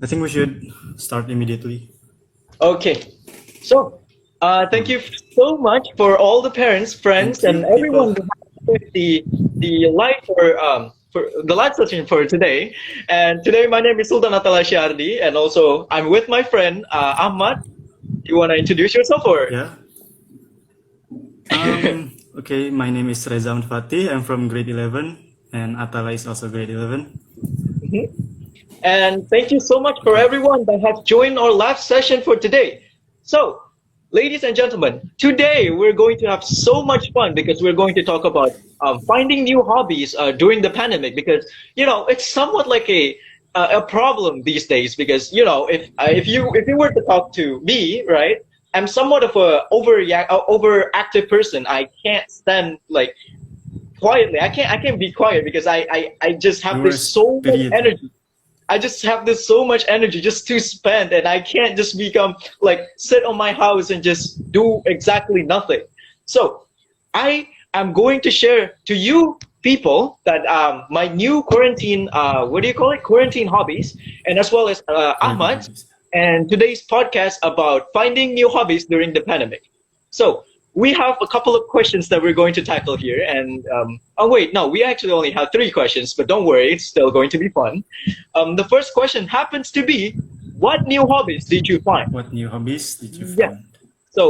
I think we should start immediately. Okay, so thank you so much for all the parents, friends, Thank you, and people. everyone who participated the live for the live session for today. And today, my name is Sultan Atala Shardi, and also I'm with my friend Ahmad. You want to introduce yourself, or? Yeah. Okay, my name is Reza Fatih. I'm from grade 11, and Atala is also grade 11. Mhm. And thank you so much for Okay. everyone that has joined our live session for today. So, ladies and gentlemen, today we're going to have so much fun because we're going to talk about finding new hobbies during the pandemic. Because it's somewhat like a problem these days. Because if you were to talk to me, right, I'm somewhat of a overactive person. I can't stand like quietly. I can't be quiet because I just have You were this so much spirit. energy. I just have this so much energy just to spend, and I can't just become like sit on my house and just do exactly nothing. So I am going to share to you people that my new quarantine, what do you call it? Quarantine hobbies, and as well as Quarantine Ahmad, hobbies. and today's podcast about finding new hobbies during the pandemic. So we have a couple of questions that we're going to tackle here, and oh wait, no, we actually only have three questions, but don't worry, it's still going to be fun. The first question happens to be, what new hobbies did you find? What new hobbies did you Yeah. find? So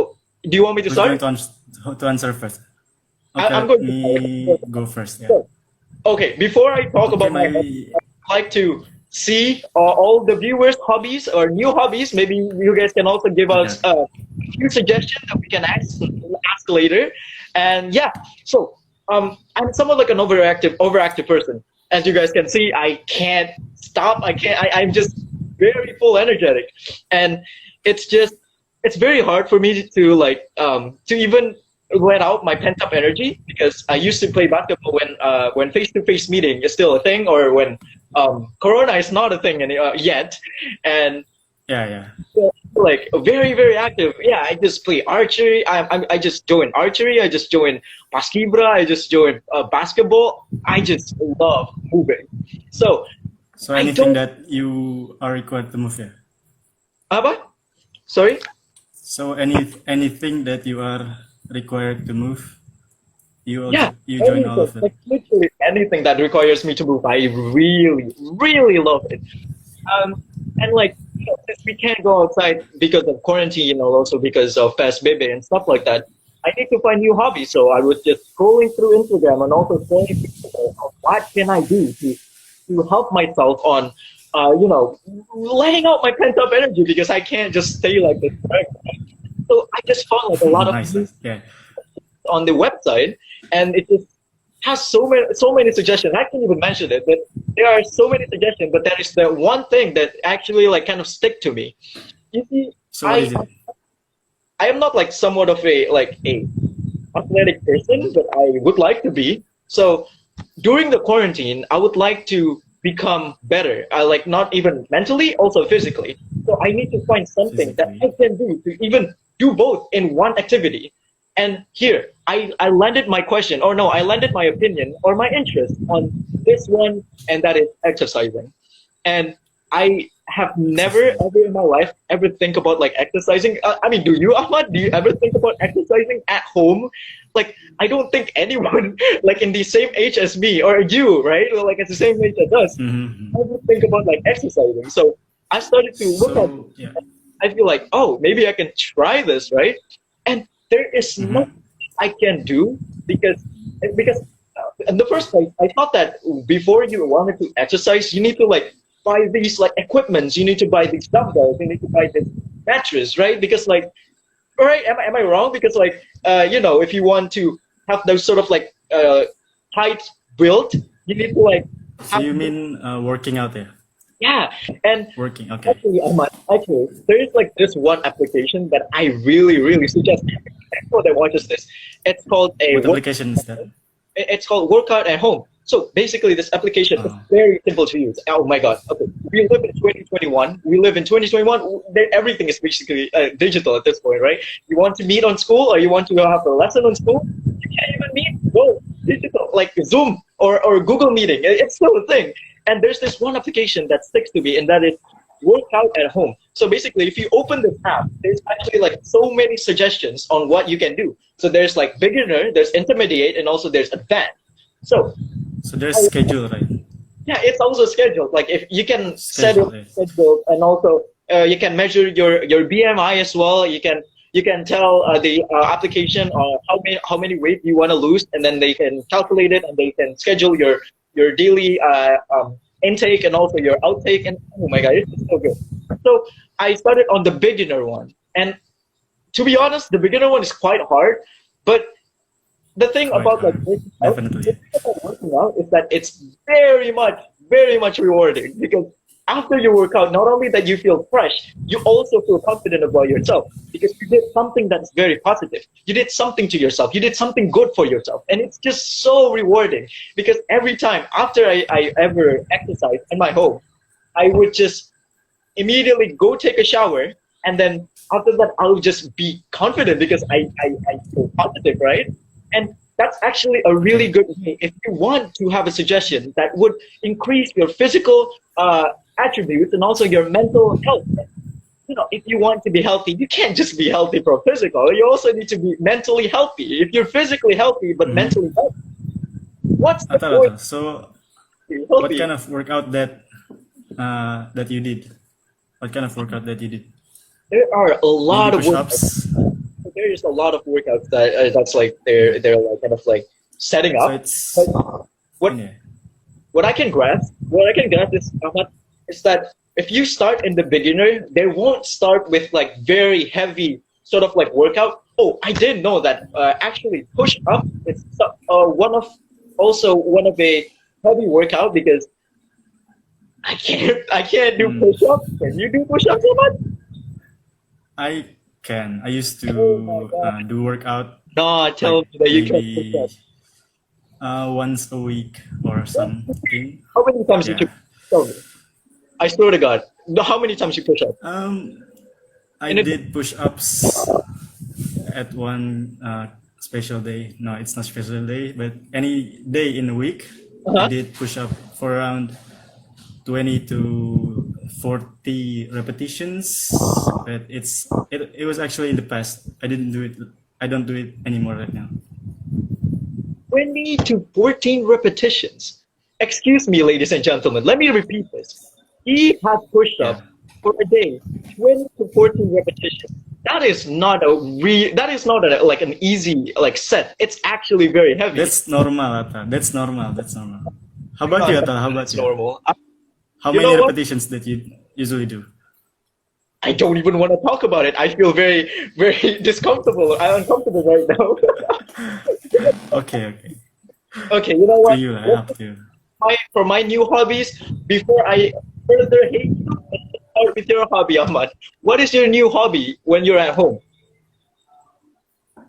do you want me to Who's going start? to answer first? Okay, I'm let going to me start. go first. Yeah. So, okay, before I talk Okay, about my my hobbies, I'd like to see all the viewers' hobbies or new hobbies. Maybe you guys can also give okay. us a few suggestions that we can ask later. And yeah, so I'm somewhat like an overactive person. As you guys can see, I can't stop. I'm just very full energetic, and it's just it's very hard for me to to even let out my pent up energy because I used to play basketball when face to face meeting is still a thing, or when Corona is not a thing yet, and Yeah, yeah. like very active. Yeah, I just play archery. I just joined archery. I just joined basketball. I just joined basketball. I just love moving. So So I anything don't. that you are required to move, yeah. Abba, sorry. So anything that you are required to move, Yeah, you join all anything. of it. Like literally anything that requires me to move. I really love it. Um, and like, since we can't go outside because of quarantine, also because of fast baby and stuff like that, I need to find new hobbies. So I was just scrolling through Instagram and also scrolling through what can I do to help myself on, letting out my pent up energy because I can't just stay like this forever. So I just found like a lot of Nice, new nice. Yeah. on the website, and it just has so many suggestions. I can't even mention it, but there are so many suggestions. But there is the one thing that actually like kind of stick to me. You see, So what I is it? I am not like somewhat of a athletic person, but I would like to be. So during the quarantine, I would like to become better. I like not even mentally, also physically. So I need to find something that Physically. I can do to even do both in one activity. And here, I landed my question, or no, I landed my opinion or my interest on this one, and that is exercising. And I have never Exercise. ever in my life ever think about like exercising. I mean, do you, Ahmad? Do you ever think about exercising at home? Like, I don't think anyone like in the same age as me or you, right? Or like at the same age as us, Mm-hmm. ever think about like exercising. So I started to look at So yeah. I feel like, oh, maybe I can try this, right? And there is Mm-hmm. nothing I can do because in the first place, I thought that before you wanted to exercise, you need to like buy these like equipments, you need to buy these dumbbells, you need to buy this mattress, right? Because like, all right, am I wrong? Because like, if you want to have those sort of like height built, you need to like So have you mean working out there? yeah, and Working. Okay. actually, there is like this one application that I really suggest everyone that watches this. It's called What application is that? it's called Workout at Home. So basically, this application is Oh. very simple to use. Oh my God! Okay, we live in 2021. We live in 2021. Everything is basically digital at this point, right? You want to meet on school, or you want to have a lesson on school, you can't even meet. Go digital, like Zoom or Google Meeting. It's still a thing. And there's this one application that sticks to me, and that is work out at home. So basically, if you open this app, there's actually like so many suggestions on what you can do. So there's like beginner, there's intermediate, and also there's advanced. So So there's schedule, right? yeah, it's also scheduled. Like if you can set it Schedule, yeah. scheduled, and also you can measure your BMI as well. You can tell the application how many weight you want to lose, and then they can calculate it, and they can schedule your daily intake and also your outtake. And oh my god, it's so good. So I started on the beginner one, and to be honest, the beginner one is quite hard, but the thing Quite about like hard. the Definitely. thing about working out is that it's very much rewarding because after you work out, not only that you feel fresh, you also feel confident about yourself because you did something that's very positive. You did something to yourself. You did something good for yourself, and it's just so rewarding because every time after I ever exercise in my home, I would just immediately go take a shower, and then after that I'll just be confident because I feel positive, right? And that's actually a really Okay. good way if you want to have a suggestion that would increase your physical attributes and also your mental health. If you want to be healthy, you can't just be healthy from physical. You also need to be mentally healthy. If you're physically healthy but mentally Mm-hmm. healthy, what's the Atal, point Atal. So of being what healthy? kind of workout that you did? What kind of workout that you did? There are a Maybe lot of workouts. push-ups. There's a lot of workouts that's like they're like kind of like setting So up. But it's what yeah. what I can grasp is is that if you start in the beginner, they won't start with like very heavy sort of like workout. Oh, I didn't know that actually push up is one of a heavy workout because I can't do Mm. push ups. Can you do push ups so much? I can. I used Oh my to god! do workout No, tell like me that you can push maybe ups. once a week or something. How many times you took? Yeah. Tell me. I swear to God. How many times you push up? Um, I In a day? did push-ups at one special day. No, it's not special day, but any day in a week, I Uh-huh. did push up for around 20 to 40 repetitions. But it was actually in the past. I didn't do it. I don't do it anymore right now. 20 to 14 repetitions. Excuse me, ladies and gentlemen. Let me repeat this. He has pushed Yeah, up for a day, 20 to 14 repetitions. That is not like an easy like set. It's actually very heavy. that's normal, Ata. That's normal. That's normal. How I'm about not you, happy Ata? How that about it's you? normal. How You many know what? repetitions that you usually do? I don't even want to talk about it. I feel very discomfortable. I'm uncomfortable right now. Okay, okay. Okay, you know Up to what? you, lah. Let's Up to you. for my new hobbies before I further hate you. Let's start with your hobby, Ahmad. What is your new hobby when you're at home?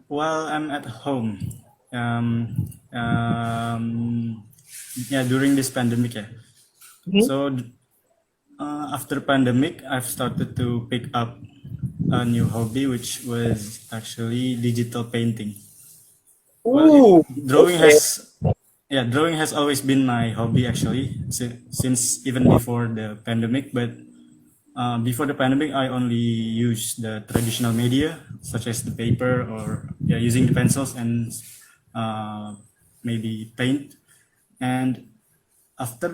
While I'm at home, yeah, during this pandemic, yeah. Hmm. So after pandemic, I've started to pick up a new hobby, which was actually digital painting. Well, Ooh, drawing okay. has, yeah, drawing has always been my hobby actually, since even before the pandemic. But before the pandemic, I only used the traditional media such as the paper or yeah, using the pencils and uh, maybe paint. And after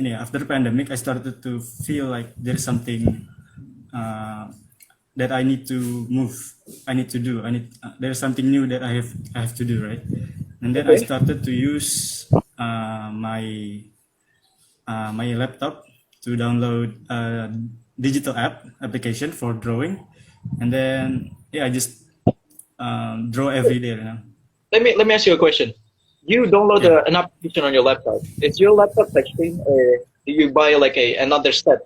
after the pandemic, I started to feel like there's something uh, that I need to move. I need to do. There's something new that I have to do, right? And then I Okay. started to use my laptop to download a digital application for drawing, and then yeah, I just draw every day. You know? Let me ask you a question. You download Yeah. an application on your laptop. Is your laptop touchscreen, or do you buy like another set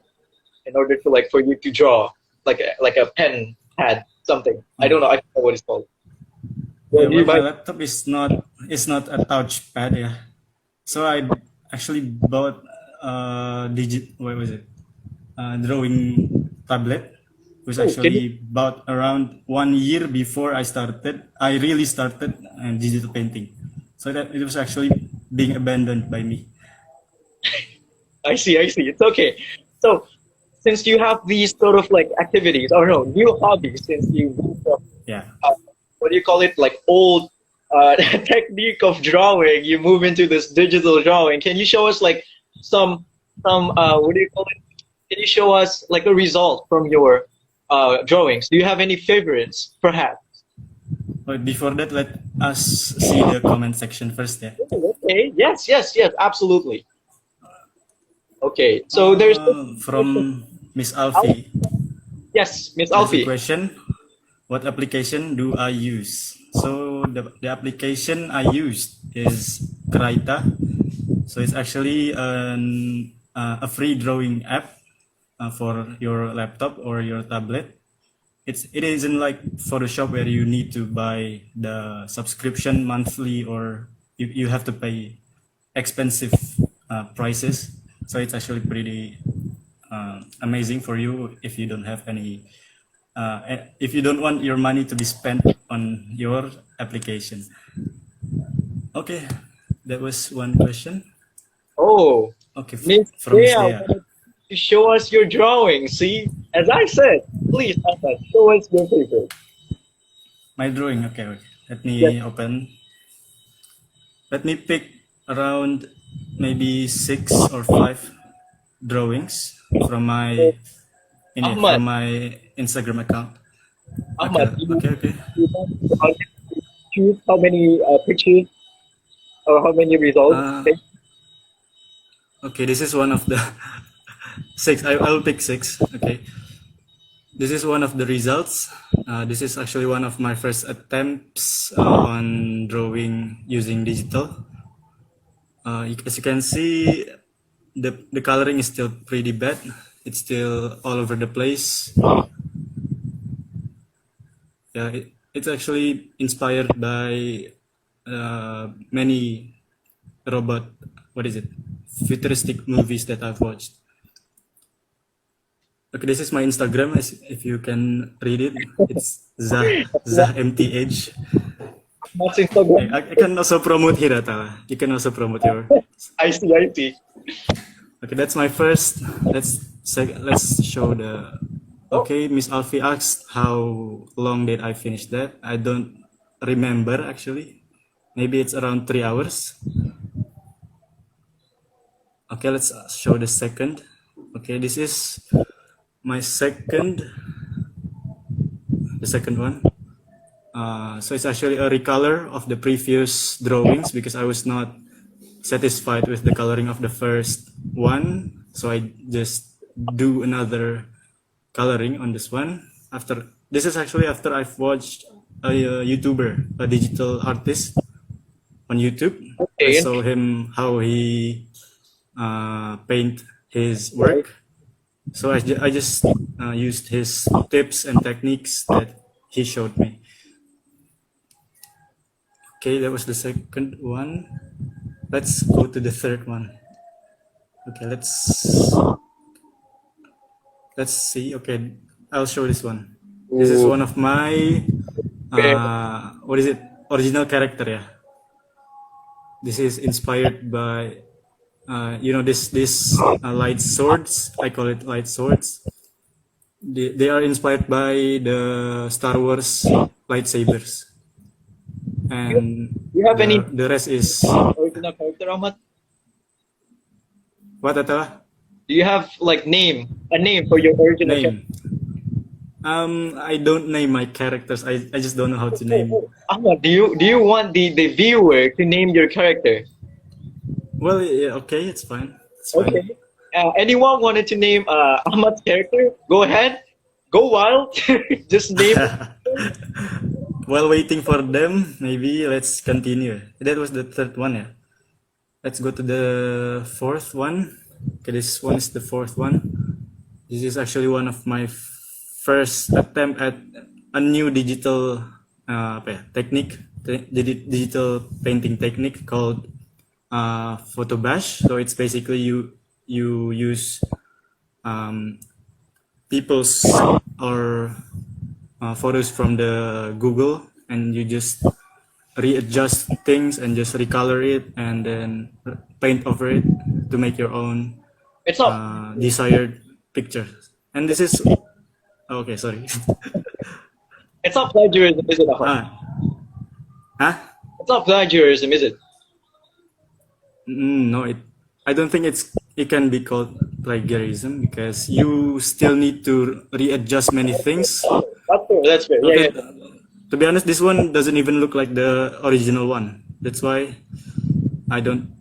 in order to like for you to draw like a pen pad something? I don't Oh, know. I don't know what it's called. Well, yeah. do you Well, my buy? laptop is not a touchpad. Yeah. So I actually bought what was it? Drawing tablet. It was Oh, can you? actually about around 1 year before I really started digital painting. So that it was actually being abandoned by me. I see. I see. It's okay. So since you have these sort of like activities or no new hobbies, since you moved from Yeah. what do you call it, like old technique of drawing, you move into this digital drawing. Can you show us like some what do you call it? Can you show us like a result from your drawings? Do you have any favorites, perhaps? But before that, let us see the comment section first. Yeah. Okay. Yes. Yes. Yes. Absolutely. Okay. So there's From Miss Alfie, yes, Miss there's a Alfie. question: what application do I use? So the application I used is Kraita. So it's actually a free drawing app for your laptop or your tablet. It isn't like Photoshop where you need to buy the subscription monthly, or you have to pay expensive prices. So it's actually pretty amazing for you if you don't have any if you don't want your money to be spent on your application. Okay, that was one question. Oh, Okay, Miss from Miss Dea, Dea. to show us your drawing. See, as I said, please, Ahmad, show us your paper. My drawing. Okay, okay. Let Yes. me open. Let me pick around maybe 6 or 5 drawings from So, my Ahmad, from my Instagram account. Okay, Ahmad, okay, okay. you want to choose how many pictures or how many results? Uh, okay, this is one of the six. I'll pick 6. Okay, this is one of the results. This is actually one of my first attempts on drawing using digital. As you can see, the coloring is still pretty bad. It's still all over the place. Yeah, it's actually inspired by many robot, what is it, futuristic movies that I've watched. Okay, this is my Instagram. If you can read it, it's Zah MTH. Ahmad's Instagram. I can also promote here, Tala. You can also promote your. I see, I see. Okay, that's my first. Let's show the. Oh, Okay, Miss Alfie asked how long did I finish that. I don't remember actually. Maybe it's around 3 hours. Okay, let's show the second. Okay, this is my the second one. So it's actually a recolor of the previous drawings because I was not satisfied with the coloring of the first one. So I just do another coloring on this one. This is actually after I've watched a YouTuber, a digital artist on YouTube. I okay. saw him how he paint his work. So I just used his tips and techniques that he showed me. Okay, that was the second one. Let's go to the third one. Okay, let's see. Okay, I'll show this one. This is Ooh, one of my okay. what is it? Original character, yeah. This is inspired by this light swords. I call it light swords. They are inspired by the Star Wars lightsabers, Do you, and do you have any the rest is original character, Ahmad? what Atala? Do you have like a name for your original character? Name. I don't name my characters. I just don't know how to name. Ahmad, do you want the viewer to name your character? Well, yeah, okay, it's fine. It's Okay. fine. Anyone wanted to name Ahmad's character? Go ahead. Go wild. Just name it. While waiting for them, maybe let's continue. That was the third one, yeah. Let's go to the fourth one. Okay, this one is the fourth one. This is actually one of my first attempt at a new digital technique, digital painting technique called photo bash. So it's basically you use people's or photos from the Google, and you just readjust things and just recolor it and then paint over it to make your own It's not. desired picture. And this is okay. Sorry. It's not plagiarism, is it, Ahmad? ah, huh? It's not plagiarism, is it? No, I don't think it can be called plagiarism because you still need to readjust many things. That's fair. That's fair. Yeah, Okay, yeah. to be honest, this one doesn't even look like the original one. That's why I don't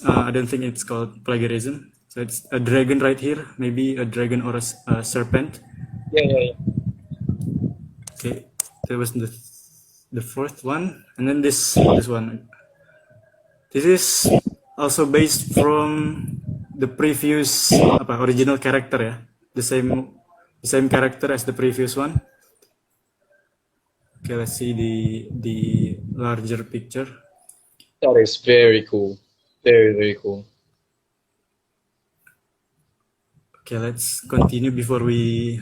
I don't think it's called plagiarism. So it's a dragon right here, maybe a dragon or a serpent. Yeah, yeah, yeah. Okay, that was the fourth one, and then this one. This is also based from the previous original character ya, the same character as the previous one. Okay, let's see the larger picture. That is very cool. Very, very cool. Okay, let's continue before we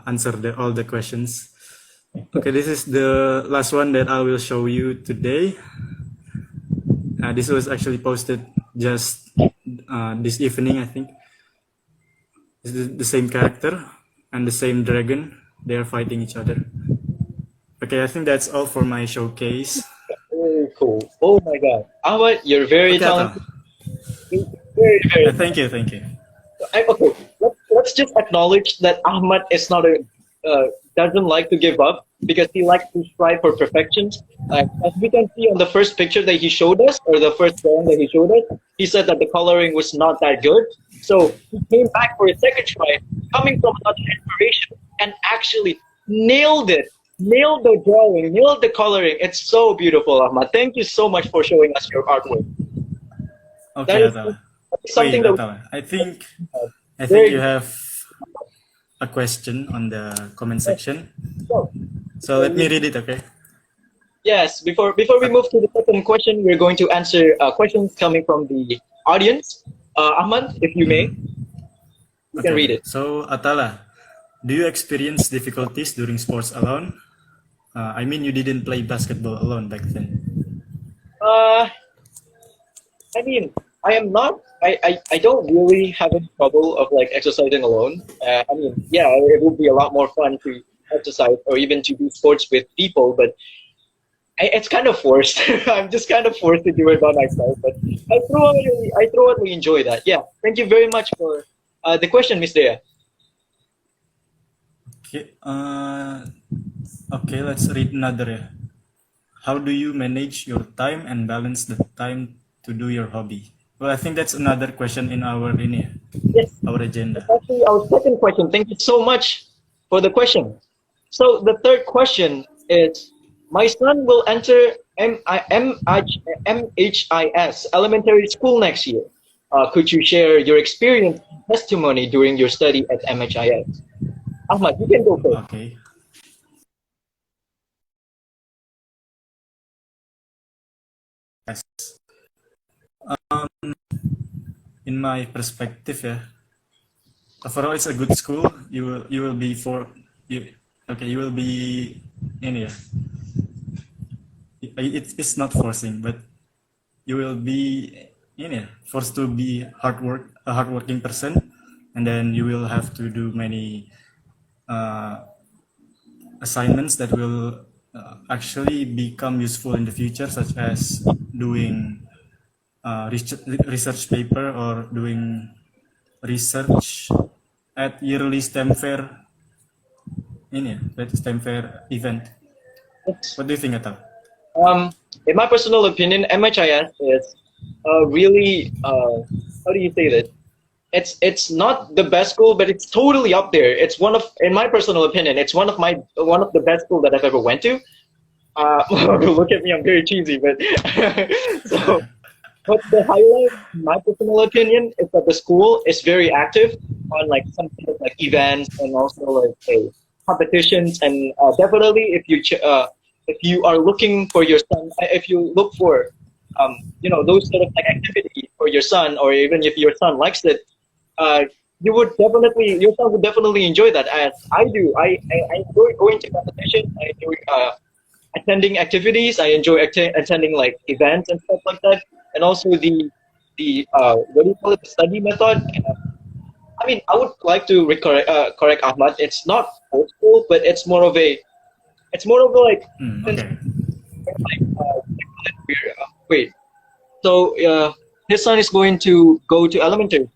answer all the questions. Okay, this is the last one that I will show you today. This was actually posted just this evening, I think. It's the same character and the same dragon. They are fighting each other. Okay, I think that's all for my showcase. Very cool. Oh my God, Ahmad, you're very Okay, talented. Very, very. thank you, thank you. Okay, let's just acknowledge that Ahmad is not a doesn't like to give up because he likes to strive for perfection. As we can see on the first picture that he showed us, or the first drawing that he showed us, he said that the coloring was not that good. So he came back for a second try, coming from another inspiration, and actually nailed it. Nailed the drawing, nailed the coloring. It's so beautiful, Ahmad. Thank you so much for showing us your artwork. Okay, That is Atala. something Wait, that Atala. I think you very have a question on the comment section. so. So let me read it, okay? Yes, before we move to the second question, we're going to answer questions coming from the audience. Ahmad, if you may, you can read it. So, Atala, do you experience difficulties during sports alone? I mean, you didn't play basketball alone back then. Uh, I mean, I am not. I don't really have any trouble of like exercising alone. I mean, yeah, it would be a lot more fun to exercise or even to do sports with people, but it's kind of forced. I'm just kind of forced to do it by myself. But I thoroughly enjoy that. Yeah, thank you very much for the question, Miss Dea. Okay, okay, let's read another. How do you manage your time and balance the time to do your hobby? Well, I think that's another question in Yes, our agenda. actually our second question. Thank you so much for the question. So the third question is, my son will enter MHIS elementary school next year. Could you share your experience and testimony during your study at MHIS? Ahmad, you can go first. Okay. Yes. In my perspective, yeah, overall it's a good school. You will be for you. Okay, you will be in here. It's not forcing, but you will be in here forced to be a hardworking person, and then you will have to do many assignments that will actually become useful in the future, such as doing research paper or doing research at yearly STEM fair that STEM fair event. What do you think, Atal? In my personal opinion, MHIS is really how do you say that? It's not the best school, but it's totally up there. It's one of, in my personal opinion, it's one of the best school that I've ever went to. Look at me, I'm very cheesy, but so. But the highlight, in my personal opinion, is that the school is very active on like some kind of like events and also like competitions. And definitely, if you are looking for your son, if you look for those sort of like activities for your son, or even if your son likes it, your son would definitely enjoy that, as I do. I enjoy going to competitions. I enjoy attending activities. I enjoy attending like events and stuff like that. And also the what do you call it? The study method. I mean, I would like to correct Ahmad. It's not old school, but it's more of a like since Okay. like wait. So his son is going to go to elementary.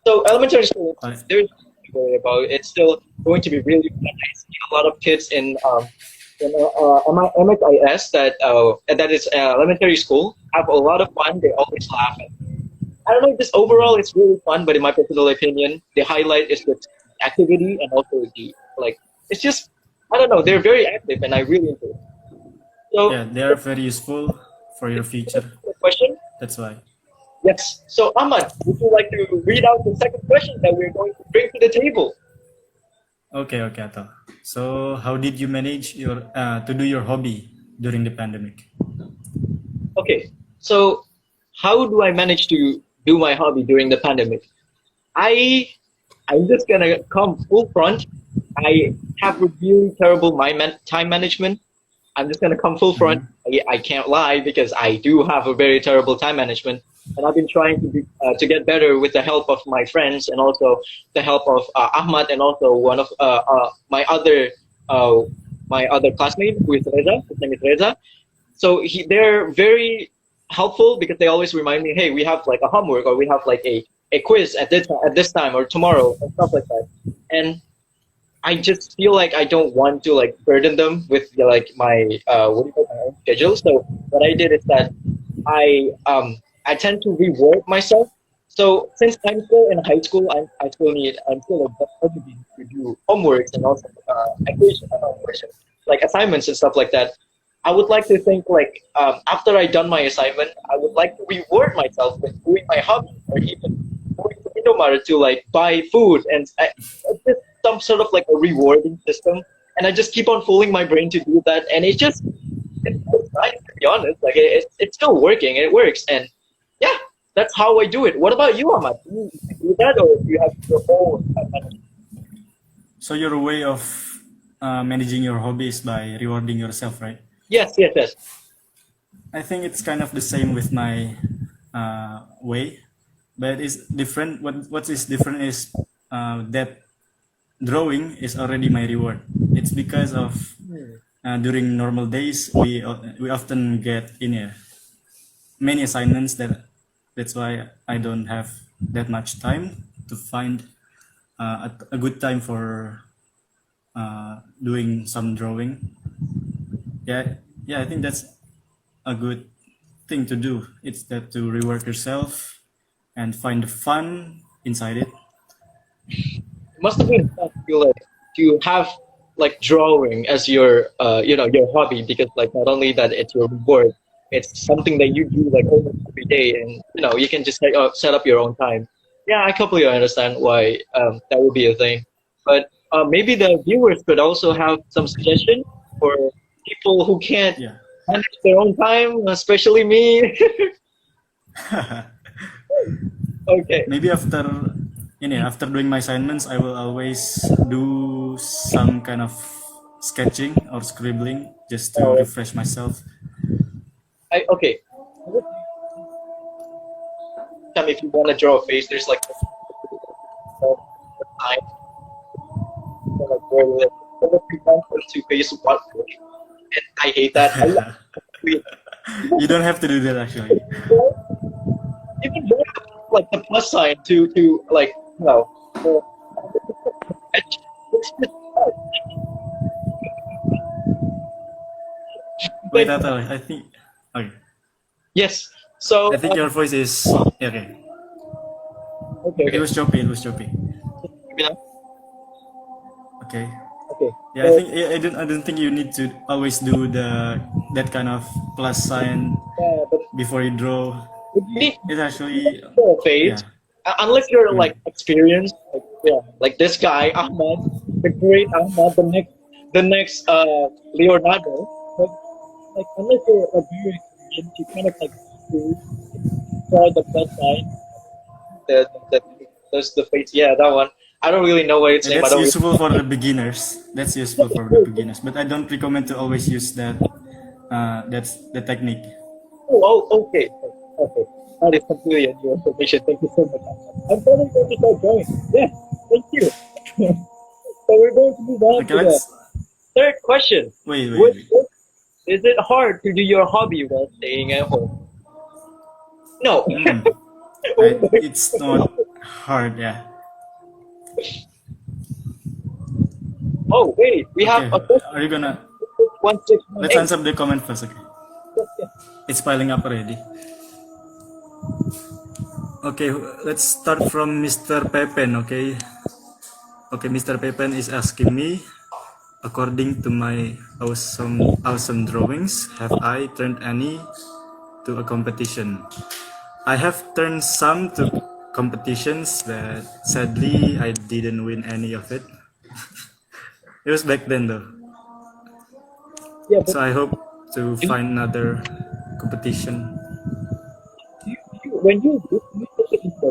So elementary school, Uh, there's nothing to worry about. It's still going to be really fun. I see a lot of kids in MIS that is elementary school have a lot of fun. They always laugh. I don't know if this overall is really fun, but in my personal opinion, the highlight is the activity and also the like. It's just I don't know. They're very active, and I really enjoy it. So yeah, they are very useful for your future. the question, That's why. yes. So Ahmad, would you like to read out the second question that we're going to bring to the table? Okay, okay, Ato. So, how did you manage your to do your hobby during the pandemic? Okay. So how do I manage to do my hobby during the pandemic? I I'm just gonna come full front. I have a really terrible time management. I'm just gonna come full front. Mhm. I can't lie because I do have a very terrible time management, and I've been trying to get better with the help of my friends and also the help of Ahmad and also one of uh, my other classmate who is Reza. His name is Reza. So they're very helpful because they always remind me, hey, we have like a homework or we have like a quiz at this time or tomorrow and stuff like that. And I just feel like I don't want to like burden them with like my what do you call it, my own schedule. So what I did is that I tend to reward myself. So since I'm still in high school, I'm still obligated to do homeworks and also like assignments and stuff like that. I would like to think like after I done my assignment, I would like to reward myself with doing my hobby or even going to Indomart to like buy food and it's just some sort of like a rewarding system. And I just keep on fooling my brain to do that, and it's nice to be honest. Like it's still working, it works, and yeah, that's how I do it. What about you, Ahmad? Do you do that, or do you have your own? So, your way of managing your hobby is by rewarding yourself, right? Yes, yes, yes. I think it's kind of the same with my way, but it's different. What is different is that drawing is already my reward. It's because of during normal days we often get in many assignments that's why I don't have that much time to find a good time for doing some drawing. Yeah, yeah, I think that's a good thing to do. It's that to reward yourself and find the fun inside it. It must have been fun to like to have like drawing as your your hobby because like not only that it's your reward, it's something that you do like almost every day, and you can just set up your own time. Yeah, I completely understand why that would be a thing, but maybe the viewers could also have some suggestion for people who can't Yeah. manage their own time, especially me. Okay. Maybe after doing my assignments, I will always do some kind of sketching or scribbling just to Uh, refresh myself. okay. Time if you want to draw a face, there's like a line like where like to face what, and I hate that. I love it. You don't have to do that actually. Even more like the plus sign to like the it's just Wait, but Atal, I think. Okay, yes. So I think your voice is okay. okay, It okay. was choppy. It was choppy. You know, Okay. okay. Yeah, I So think I don't think you need to always do that kind of plus sign but before you draw. you need It actually, a face yeah. unless you're Mm. like experienced, like yeah, like this guy Ahmad, the great Ahmad, the next Leonardo. But like unless you're like very experienced, you kind of like do draw the plus sign, the there's the face. Yeah, that one. I don't really know what its Yeah, name. I that's don't really. useful for the beginners. That's useful for the beginners, but I don't recommend to always use that. That's the technique. Okay, okay. That is completely new information. Thank you so much. I'm totally going to start drawing. Yeah. Thank you. So we're going to move on Okay, to the let's third question. wait, wait, What, wait. is it hard to do your hobby while staying at home? No. It's not hard, yeah. Oh wait, we have Okay, a question. are you gonna? One six one Let's eight. answer the comment first. Okay, it's piling up already. Okay, let's start from Mr. Pepen. Okay, Mr. Pepen is asking me, according to my awesome drawings, have I turned any to a competition? I have turned some to competitions, but sadly I didn't win any of it. It was back then though. Yeah, but So I hope to do find another competition. when you do you take it into